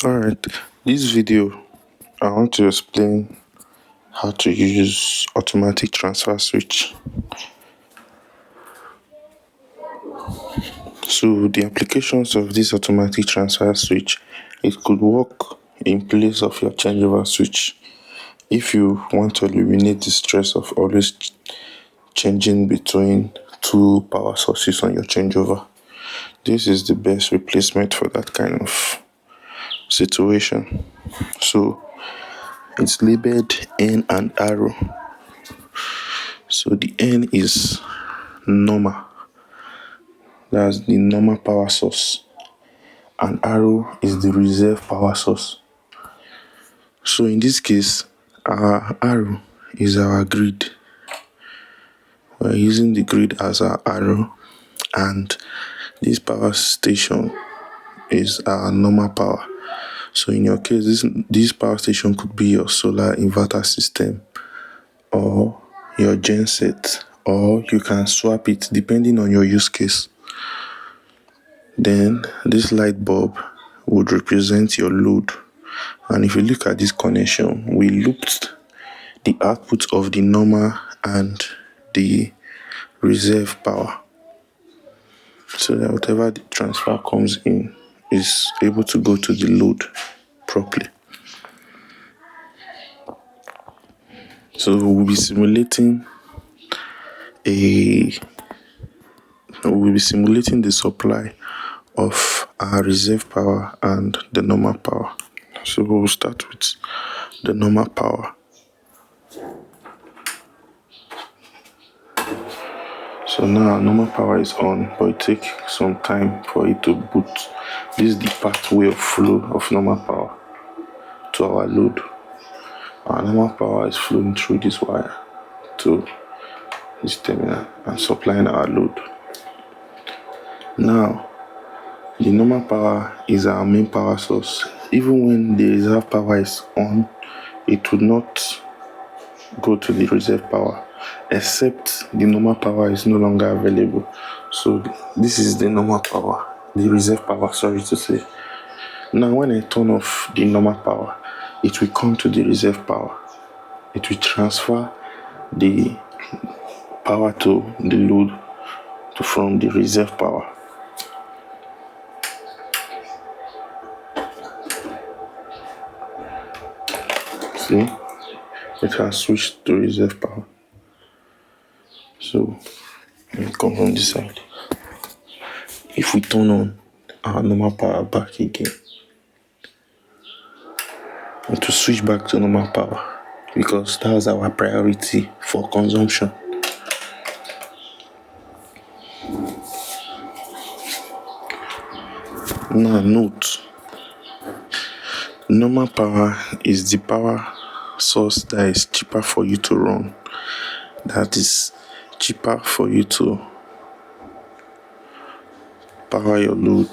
Alright, this video I want to explain how to use automatic transfer switch. So the applications of this automatic transfer switch, it could work in place of your changeover switch. If you want to eliminate the stress of always changing between two power sources on your changeover, this is the best replacement for that kind of situation. So it's labeled N and arrow. So the N is normal, that's the normal power source, and arrow is the reserve power source. So in this case, our arrow is our grid. We're using the grid as our arrow, and this power station is our normal power. So in your case, this power station could be your solar inverter system or your genset, or you can swap it depending on your use case. Then this light bulb would represent your load, and if you look at this connection, we looped the output of the normal and the reserve power, so that whatever the transfer comes in is able to go to the load properly. So we'll be simulating the supply of our reserve power and the normal power. So we'll start with the normal power. So now our normal power is on, but it takes some time for it to boot. This is the pathway of flow of normal power to our load. Our normal power is flowing through this wire to this terminal and supplying our load. Now, the normal power is our main power source. Even when the reserve power is on, it would not go to the reserve power, except the normal power is no longer available. So this is the normal power, the reserve power, sorry to say. Now when I turn off the normal power, it will come to the reserve power. It will transfer the power to the load from the reserve power. See, it has switched to reserve power. So let me come from this side. If we turn on our normal power back again, and to switch back to normal power, because that's our priority for consumption. Now note, normal power is the power source that is cheaper for you to run, that is cheaper for you to power your load.